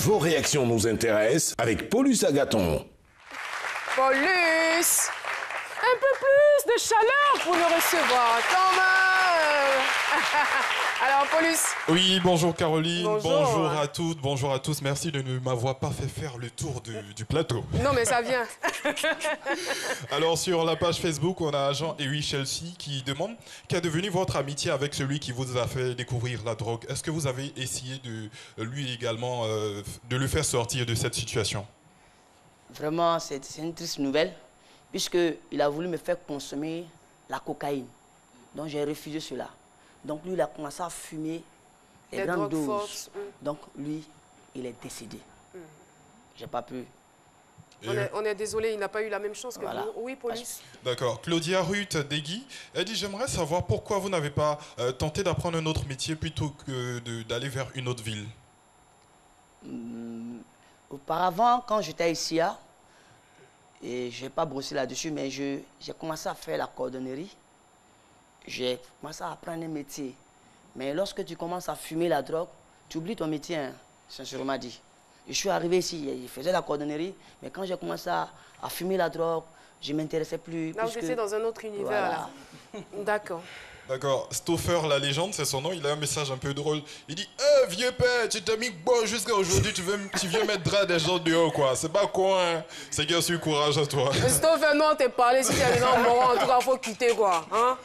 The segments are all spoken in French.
Vos réactions nous intéressent avec Paulus Agathon. Paulus, un peu plus de chaleur pour le recevoir, quand même. Alors, Paulus. Oui, bonjour Caroline, bonjour à toutes, bonjour à tous. Merci de ne m'avoir pas fait faire le tour du plateau. Non, mais ça vient. Alors, sur la page Facebook, on a Jean et Chelsea qui demande qu'est devenu votre amitié avec celui qui vous a fait découvrir la drogue. Est-ce que vous avez essayé de lui également de le faire sortir de cette situation? Vraiment, c'est une triste nouvelle, puisqu'il a voulu me faire consommer la cocaïne. Donc, j'ai refusé cela. Donc, lui, il a commencé à fumer les grandes doses. Fortes. Donc, lui, il est décédé. J'ai pas pu. On est désolé, il n'a pas eu la même chance que voilà. vous. Oui, Paulus. D'accord. Claudia Ruth Degui, elle dit « J'aimerais savoir pourquoi vous n'avez pas tenté d'apprendre un autre métier plutôt que d'aller vers une autre ville. » Auparavant, quand j'étais ici, et je n'ai pas brossé là-dessus, mais j'ai commencé à faire la cordonnerie. J'ai commencé à apprendre un métier. Mais lorsque tu commences à fumer la drogue, tu oublies ton métier, hein, sincèrement dit. Je suis arrivé ici, je faisais la cordonnerie, mais quand j'ai commencé à fumer la drogue, je ne m'intéressais plus. Là, vous étiez dans un autre univers. Voilà. D'accord. D'accord. Stoffer, la légende, c'est son nom. Il a un message un peu drôle. Il dit « vieux père, tu t'es mis bon jusqu'à aujourd'hui, tu viens mettre drap des gens dehors, quoi. C'est pas quoi, hein. C'est bien sûr, courage à toi. » Stoffer, non, t'es parlé. Si tu es dans le moment, en tout cas, il faut quitter, quoi. Hein?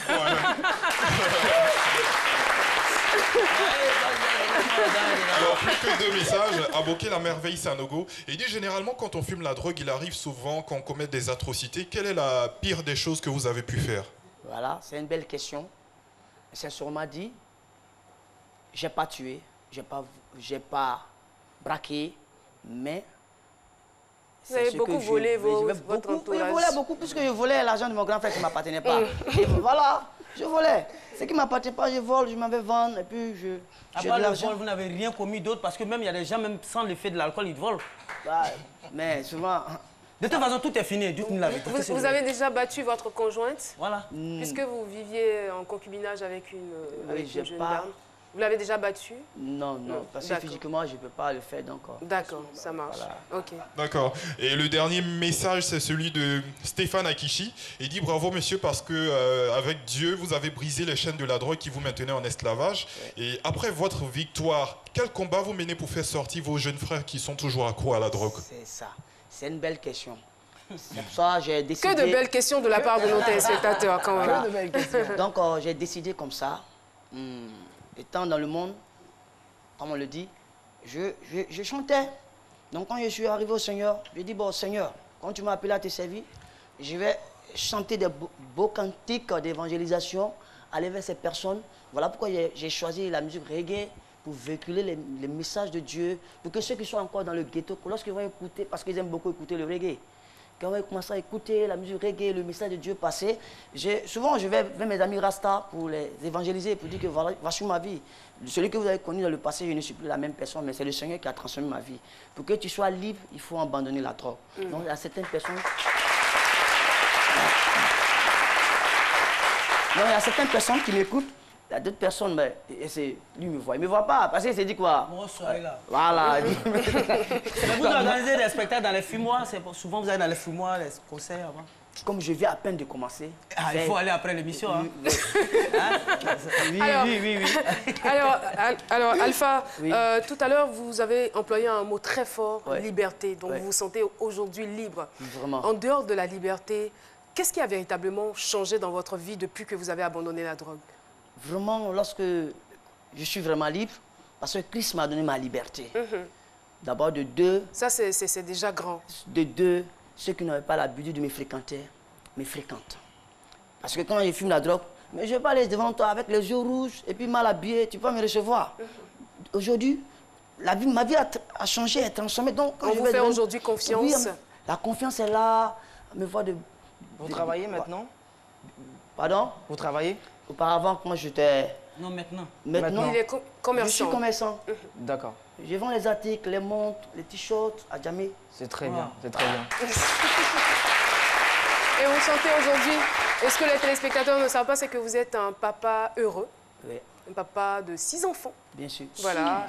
Ouais. Alors, plus que 2 messages. Aboké la merveille Sanogo. Il dit généralement, quand on fume la drogue, il arrive souvent qu'on commette des atrocités. Quelle est la pire des choses que vous avez pu faire? Voilà, c'est une belle question. Sincèrement dit, j'ai pas tué, j'ai pas braqué, mais... Vous avez beaucoup volé votre entourage. Je volais beaucoup, puisque je volais l'argent de mon grand frère qui ne m'appartenait pas. Et voilà, je volais. Ce qui ne m'appartenait pas, je vole, je m'en vais vendre, et puis je... À part le vol, vous n'avez rien commis d'autre, parce que même il y a des gens, même sans l'effet de l'alcool, ils volent. Bah, mais souvent... De toute façon, tout est fini, dites-nous la vérité. Vous avez déjà battu votre conjointe? Voilà. Puisque vous viviez en concubinage avec une jeune dame. Vous l'avez déjà battue? Non, parce que physiquement, je ne peux pas le faire, donc... D'accord, ça marche. Voilà. Ok. D'accord. Et le dernier message, c'est celui de Stéphane Akishi. Il dit « Bravo, monsieur, parce que avec Dieu, vous avez brisé les chaînes de la drogue qui vous maintenaient en esclavage. Ouais. Et après votre victoire, quel combat vous menez pour faire sortir vos jeunes frères qui sont toujours accros à la drogue ?» C'est ça. C'est une belle question. C'est pour ça que j'ai décidé... Que de belles questions de la part de nos téléspectateurs, quand même. Que de belles questions. Donc, j'ai décidé comme ça, étant dans le monde, comme on le dit, je chantais. Donc, quand je suis arrivé au Seigneur, je dis, bon, Seigneur, quand tu m'as appelé à te servir, je vais chanter des beaux cantiques d'évangélisation, aller vers ces personnes. Voilà pourquoi j'ai choisi la musique reggae, pour véhiculer les messages de Dieu, pour que ceux qui sont encore dans le ghetto, lorsqu'ils vont écouter, parce qu'ils aiment beaucoup écouter le reggae, quand ils vont commencer à écouter la musique reggae, le message de Dieu passer, souvent je vais vers mes amis Rasta pour les évangéliser, pour dire que voilà, voici ma vie. Celui que vous avez connu dans le passé, je ne suis plus la même personne, mais c'est le Seigneur qui a transformé ma vie. Pour que tu sois libre, il faut abandonner la drogue. Donc il y a certaines personnes... Donc il y a certaines personnes qui m'écoutent. Il y a d'autres personnes, mais lui, il ne me voit pas, parce qu'il s'est dit quoi? Moi, soyez là. Voilà. Vous organisez des spectacles dans les fumoirs, souvent vous allez dans les fumoirs, les concerts avant. Comme je viens à peine de commencer. Il faut aller après l'émission. Hein? Oui. Alors Alpha, tout à l'heure, vous avez employé un mot très fort, liberté. Donc vous vous sentez aujourd'hui libre. Vraiment. En dehors de la liberté, qu'est-ce qui a véritablement changé dans votre vie depuis que vous avez abandonné la drogue? Vraiment, lorsque je suis vraiment libre, parce que Christ m'a donné ma liberté. D'abord, de deux... Ça, c'est déjà grand. De deux, ceux qui n'avaient pas l'habitude de me fréquenter, me fréquentent. Parce que quand je fume la drogue, mais je ne vais pas aller devant toi avec les yeux rouges et puis mal habillé, tu peux pas me recevoir. Aujourd'hui, ma vie a changé, est transformée. Donc, on vous fait aujourd'hui confiance. Oui, la confiance est là, me voit de... Vous travaillez maintenant? Pardon? Vous travaillez? Auparavant, moi j'étais... Non, maintenant. Maintenant, il est commerçant. Je suis commerçant. D'accord. Je vends les articles, les montres, les t-shirts à Djamé. C'est très bien, c'est très bien. Et vous sentez aujourd'hui, est-ce que les téléspectateurs ne savent pas, c'est que vous êtes un papa heureux? Oui. un papa de 6 enfants. Bien sûr. Voilà.